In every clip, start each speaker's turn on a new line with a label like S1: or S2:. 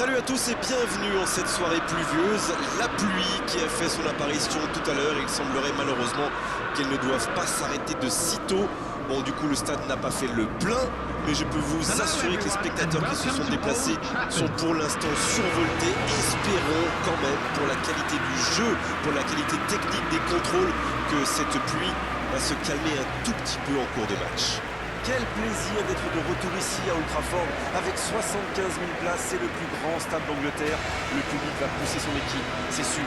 S1: Salut à tous et bienvenue en cette soirée pluvieuse. La pluie qui a fait son apparition tout à l'heure. Il semblerait malheureusement qu'elle ne doive pas s'arrêter de sitôt. Bon, du coup, le stade n'a pas fait le plein, mais je peux vous assurer que les spectateurs qui se sont déplacés sont pour l'instant survoltés. Espérons quand même, pour la qualité du jeu, pour la qualité technique des contrôles, que cette pluie va se calmer un tout petit peu en cours de match. Quel plaisir d'être de retour ici à Old Trafford avec 75 000 places, c'est le plus grand stade d'Angleterre. Le public va pousser son équipe, c'est sûr.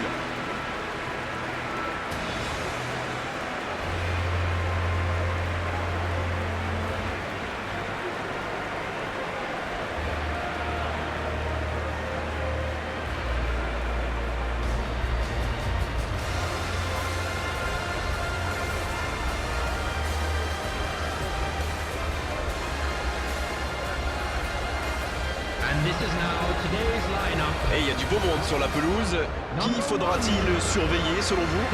S1: Et il y a du beau monde sur la pelouse. Qui faudra-t-il surveiller selon vous?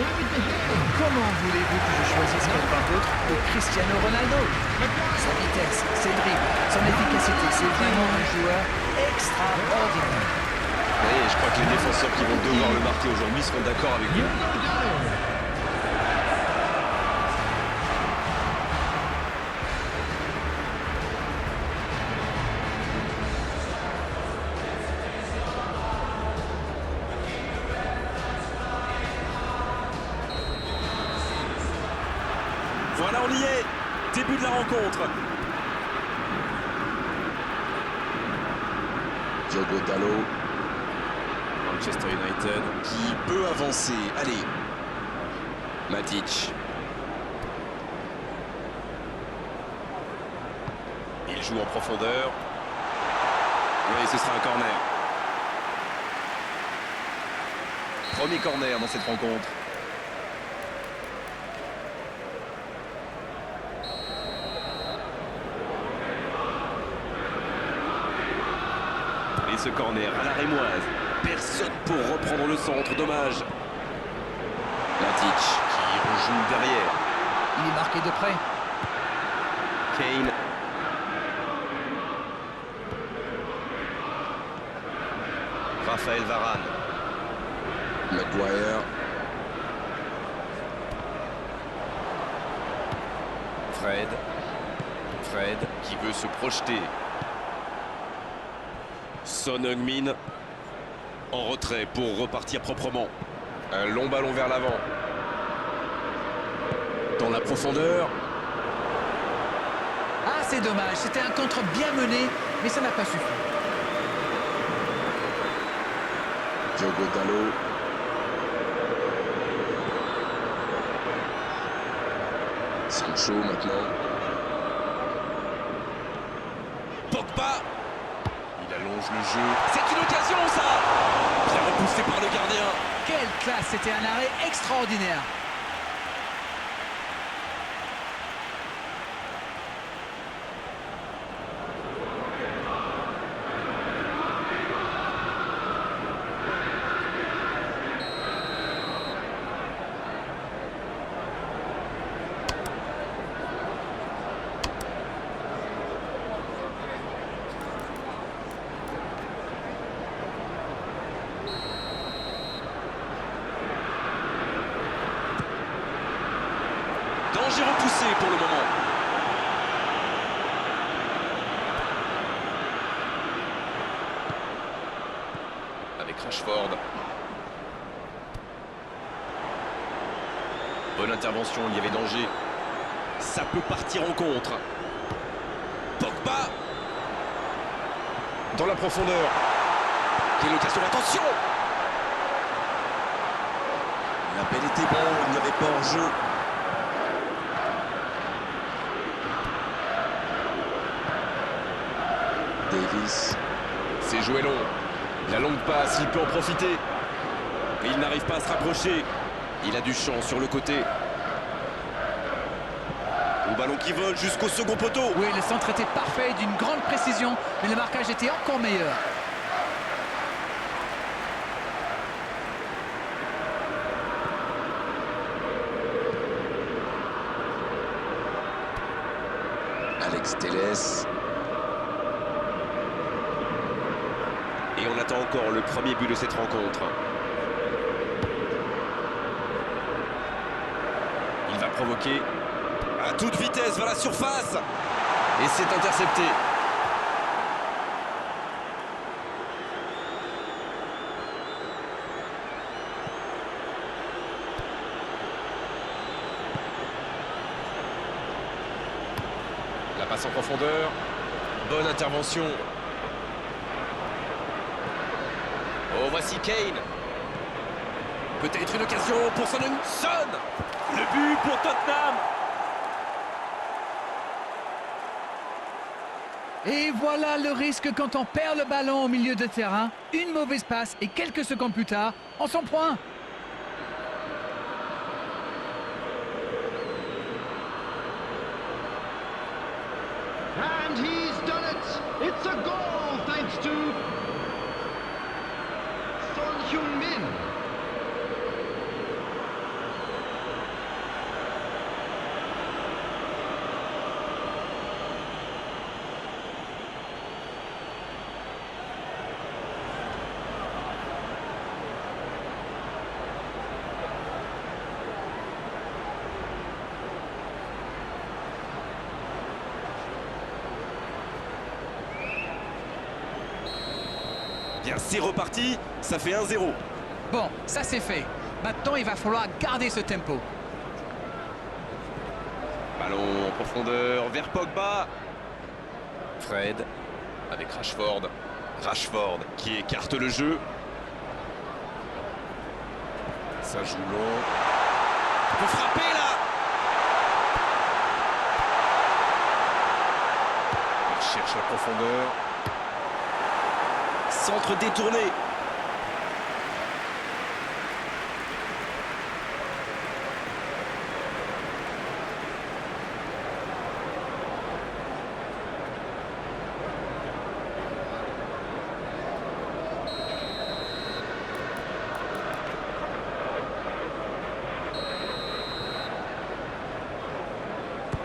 S2: Comment voulez-vous que je choisisse quelqu'un d'autre que Cristiano Ronaldo? Sa vitesse, ses dribbles, son efficacité, c'est vraiment un joueur extraordinaire.
S1: Et je crois que les défenseurs qui vont devoir le marquer aujourd'hui seront d'accord avec vous. Voilà, on y est. Début de la rencontre. Diogo Dalot. Manchester United. Qui peut avancer? Allez. Matic. Il joue en profondeur. Oui, ce sera un corner. Premier corner dans cette rencontre. Et ce corner à la rémoise. Personne pour reprendre le centre, dommage. Matic qui rejoue derrière.
S2: Il est marqué de près.
S1: Kane. Raphaël Varane. Maguire. Fred qui veut se projeter. Son Heung-min en retrait pour repartir proprement. Un long ballon vers l'avant. Dans la profondeur.
S2: Ah, c'est dommage, c'était un contre bien mené, mais ça n'a pas suffi.
S1: Diogo Dalot. Sancho maintenant. Pogba. Il allonge le jeu. C'est une occasion, ça! Bien repoussé par le gardien.
S2: Quelle classe, c'était un arrêt extraordinaire.
S1: Danger repoussé pour le moment. Avec Rashford. Bonne intervention, il y avait danger. Ça peut partir en contre. Pogba. Dans la profondeur. Quelle occasion, attention! L'appel était bon, il n'y avait pas hors-jeu. Davis. C'est joué long. La longue passe, il peut en profiter. Mais il n'arrive pas à se rapprocher. Il a du champ sur le côté. Le ballon qui vole jusqu'au second poteau.
S2: Oui, le centre était parfait, d'une grande précision, mais le marquage était encore meilleur.
S1: Alex Telles. Et on attend attend encore le premier but de cette rencontre. Il va provoquer à toute vitesse vers la surface. Et c'est intercepté. La passe en profondeur. Bonne intervention. Oh, voici Kane. Peut-être une occasion pour Son. Le but pour Tottenham.
S2: Et voilà le risque quand on perd le ballon au milieu de terrain. Une mauvaise passe et quelques secondes plus tard, on s'en prend.
S3: And he's done it! It's a goal thanks to Son Heung-min.
S1: Bien, c'est reparti, ça fait 1-0.
S2: Bon, ça c'est fait. Maintenant, il va falloir garder ce tempo.
S1: Ballon en profondeur vers Pogba. Fred avec Rashford. Rashford qui écarte le jeu. Ça joue long. Il peut frapper là. Il cherche la profondeur. Centre détourné.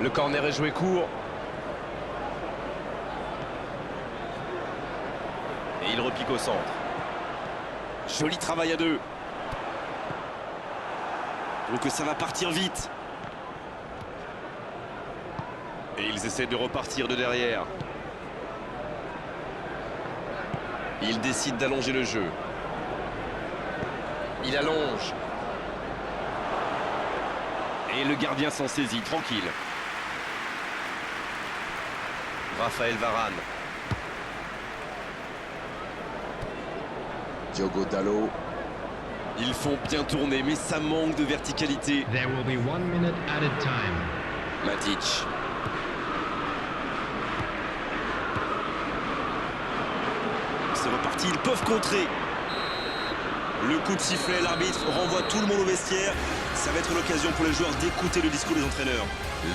S1: Le corner est joué court. Et il repique au centre. Joli travail à deux. Donc ça va partir vite. Et ils essaient de repartir de derrière. Ils décident d'allonger le jeu. Il allonge. Et le gardien s'en saisit, tranquille. Raphaël Varane. Diogo Dalot. Ils font bien tourner, mais ça manque de verticalité.
S3: There will be 1 minute added time.
S1: Matic. C'est reparti, ils peuvent contrer. Le coup de sifflet, l'arbitre renvoie tout le monde au vestiaire. Ça va être l'occasion pour les joueurs d'écouter le discours des entraîneurs.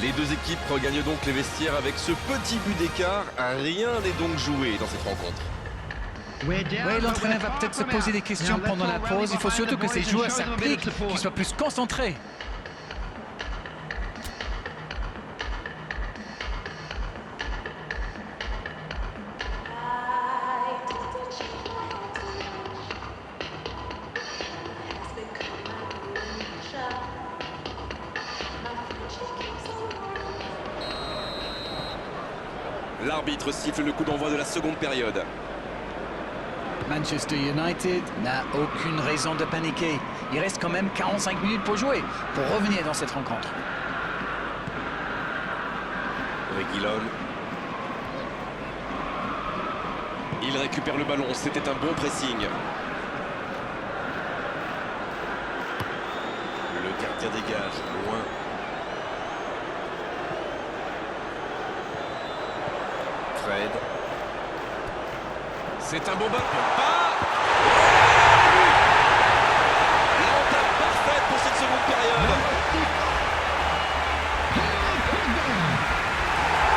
S1: Les deux équipes regagnent donc les vestiaires avec ce petit but d'écart. Rien n'est donc joué dans cette rencontre.
S2: Oui, l'entraîneur va peut-être se poser des questions pendant la pause. Il faut surtout que ces joueurs s'appliquent, qu'ils soient plus concentrés.
S1: L'arbitre siffle le coup d'envoi de la seconde période.
S2: Manchester United n'a aucune raison de paniquer. Il reste quand même 45 minutes pour jouer, pour revenir dans cette rencontre.
S1: Reguilón. Il récupère le ballon, c'était un bon pressing. Le gardien dégage, loin. Fred. C'est un bon ballon. L'entame parfaite pour cette seconde période.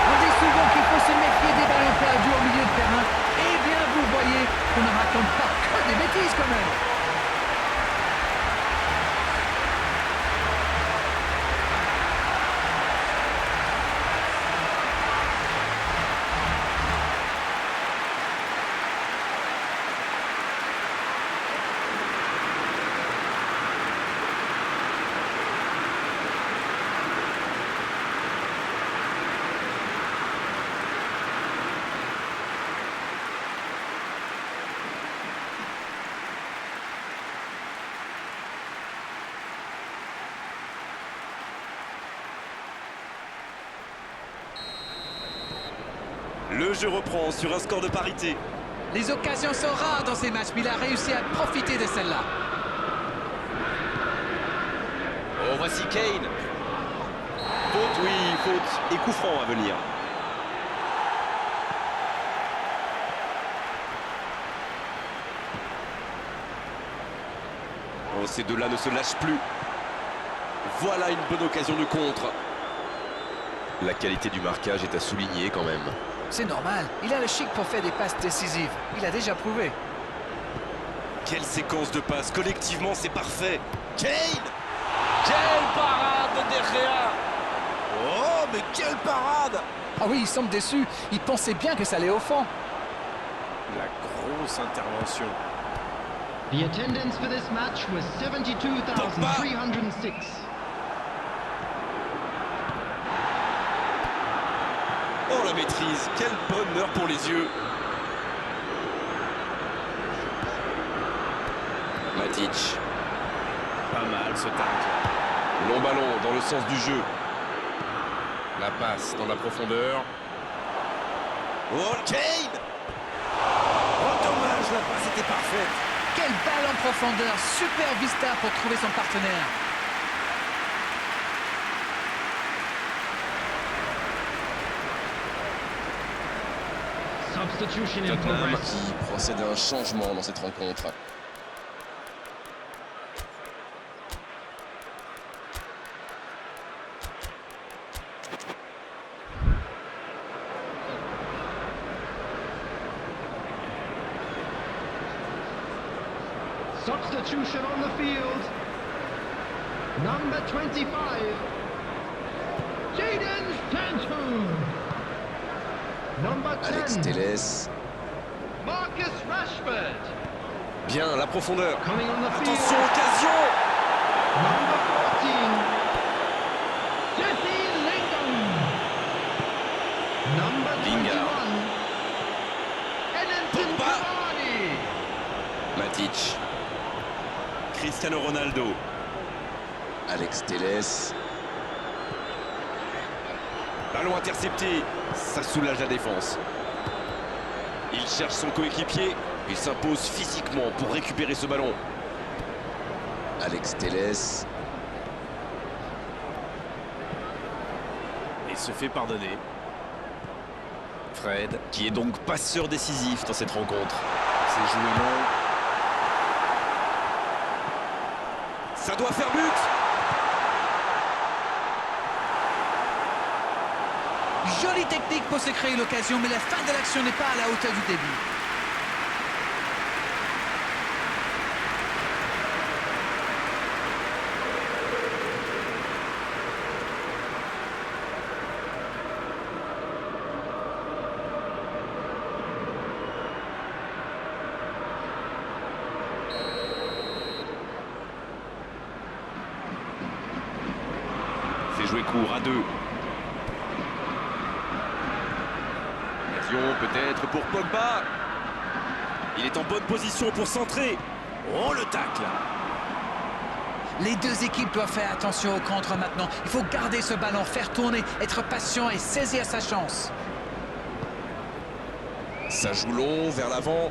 S2: On dit souvent qu'il faut se méfier des ballons perdus au milieu de terrain. Eh bien, vous voyez qu'on ne raconte pas que des bêtises quand même.
S1: Le jeu reprend sur un score de parité.
S2: Les occasions sont rares dans ces matchs, mais il a réussi à profiter de celle-là.
S1: Oh, voici Kane. Faute, oui, faute. Et coup franc à venir. Oh, ces deux-là ne se lâchent plus. Voilà une bonne occasion de contre. La qualité du marquage est à souligner quand même.
S2: C'est normal, il a le chic pour faire des passes décisives. Il a déjà prouvé.
S1: Quelle séquence de passes. Collectivement, c'est parfait. Kane!
S4: Quelle parade de De Gea!
S1: Oh, mais quelle parade!
S2: Ah oui, il semble déçu. Il pensait bien que ça allait au fond.
S1: La grosse intervention.
S3: The attendance for this match was 72,306.
S1: Oh, la maîtrise. Quel bonheur pour les yeux. Matic. Pas mal ce tacle. Long ballon dans le sens du jeu. La passe dans la profondeur. Oh, Kane! Oh, dommage, la passe était parfaite.
S2: Quelle balle en profondeur. Super vista pour trouver son partenaire.
S3: Substitution in
S1: Tottenham
S3: progress.
S1: qui procède à un changement dans cette rencontre.
S3: Substitution on the field. Number 25. Jadon Sancho. Number 10.
S1: Alex Telles.
S3: Marcus Rashford.
S1: Bien, la profondeur.
S3: Coming on the field.
S1: Attention, occasion!
S3: Number 14. Jesse Lingard. Number 21.
S1: Lingard.
S3: Edinson
S1: Pogba.
S3: Cavani.
S1: Matic. Cristiano Ronaldo. Alex Telles. Ballon intercepté. Ça soulage la défense. Il cherche son coéquipier. Il s'impose physiquement pour récupérer ce ballon. Alex Telles. Et se fait pardonner. Fred, qui est donc passeur décisif dans cette rencontre. C'est joué long. Ça doit faire but!
S2: Jolie technique pour se créer l'occasion, mais la fin de l'action n'est pas à la hauteur du début.
S1: C'est joué court à deux. Peut-être pour Pogba. Il est en bonne position pour centrer. Oh, le tacle.
S2: Les deux équipes doivent faire attention au contre maintenant. Il faut garder ce ballon, faire tourner, être patient et saisir sa chance.
S1: Ça joue long vers l'avant.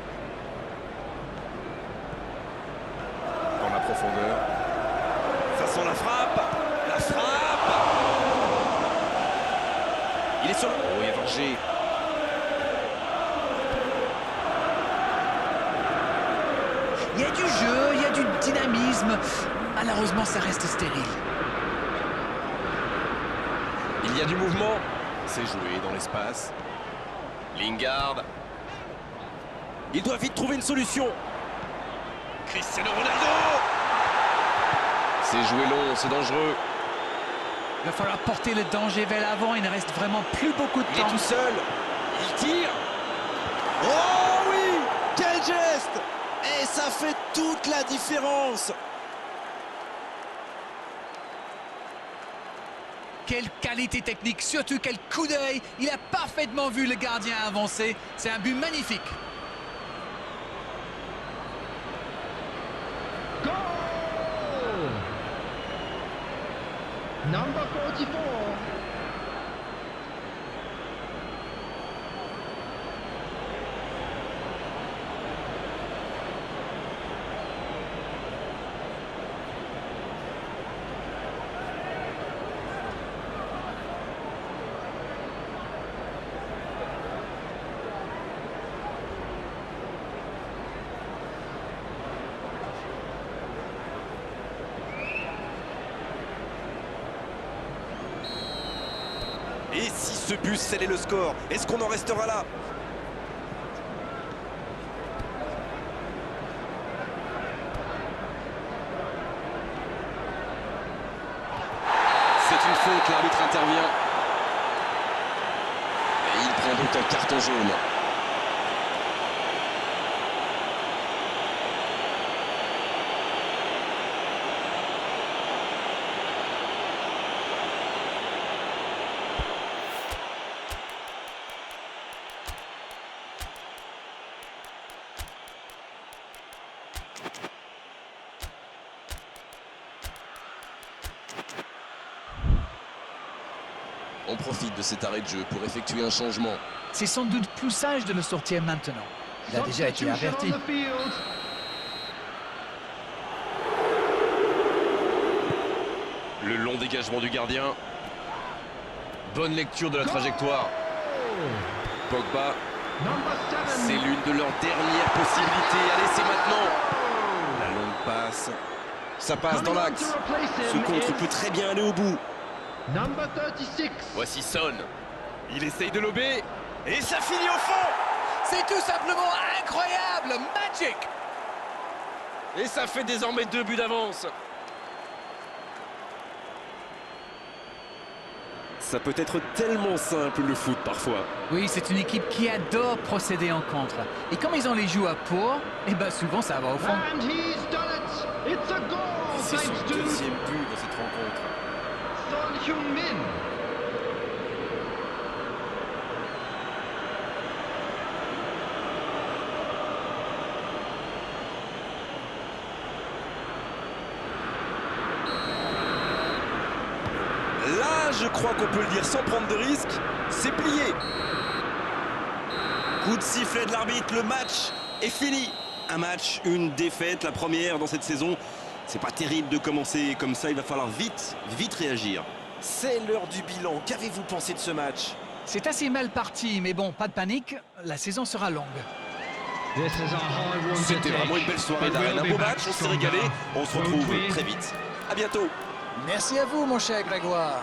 S1: Dans la profondeur. Ça sent la frappe. La frappe. Il est sur le... Oh, il y a danger.
S2: Il y a du jeu, il y a du dynamisme. Malheureusement, ça reste stérile.
S1: Il y a du mouvement. C'est joué dans l'espace. Lingard. Il doit vite trouver une solution. Cristiano Ronaldo. C'est joué long, c'est dangereux.
S2: Il va falloir porter le danger vers l'avant. Il ne reste vraiment plus beaucoup de
S1: Il est
S2: temps.
S1: tout seul. Il tire. Oh oui! Quel geste! Et ça fait toute la différence.
S2: Quelle qualité technique, surtout quel coup d'œil. Il a parfaitement vu le gardien avancer. C'est un but magnifique.
S3: Goal! Number 44.
S1: Et si ce but scellait le score, est-ce qu'on en restera là?
S5: C'est une faute, l'arbitre intervient. Et il prend donc un carton jaune. On profite de cet arrêt de jeu pour effectuer un changement.
S2: C'est sans doute plus sage de le sortir maintenant. Il a déjà été
S3: Substitution
S2: averti.
S3: on the field.
S5: Le long dégagement du gardien. Bonne lecture de la trajectoire. Pogba,
S3: Number 7.
S5: c'est l'une de leurs dernières possibilités. Allez, c'est maintenant.
S1: La longue passe. Ça passe dans
S3: Coming on
S1: l'axe.
S3: to replace
S1: Ce
S3: him
S1: contre
S3: is
S1: peut très bien aller au bout.
S3: Number 36.
S5: Voici Son. Il essaye de lober.
S1: Et ça finit au fond.
S2: C'est tout simplement incroyable, magic.
S5: Et ça fait désormais 2 buts d'avance.
S1: Ça peut être tellement simple le foot parfois.
S2: Oui, c'est une équipe qui adore procéder en contre. Et comme ils ont les joueurs pour, eh ben souvent ça va au fond.
S3: And he's done it. It's a goal
S1: C'est son
S3: thanks to
S1: deuxième but dans cette rencontre.
S3: Son Heung-min.
S1: Là, je crois qu'on peut le dire sans prendre de risque, c'est plié. Coup de sifflet de l'arbitre, le match est fini. Un match, une défaite, la première dans cette saison. C'est pas terrible de commencer comme ça, il va falloir vite réagir. C'est l'heure du bilan, qu'avez-vous pensé de ce match?
S2: C'est assez mal parti, mais bon, pas de panique, la saison sera longue.
S3: This is a hard one to
S1: C'était
S3: take,
S1: vraiment une belle soirée
S3: but
S1: d'arène,
S3: we'll
S1: un
S3: be
S1: beau
S3: back
S1: match, on s'est
S3: stronger.
S1: régalé. On se retrouve
S3: Won't we?
S1: très vite. À bientôt.
S2: Merci à vous, mon cher Grégoire.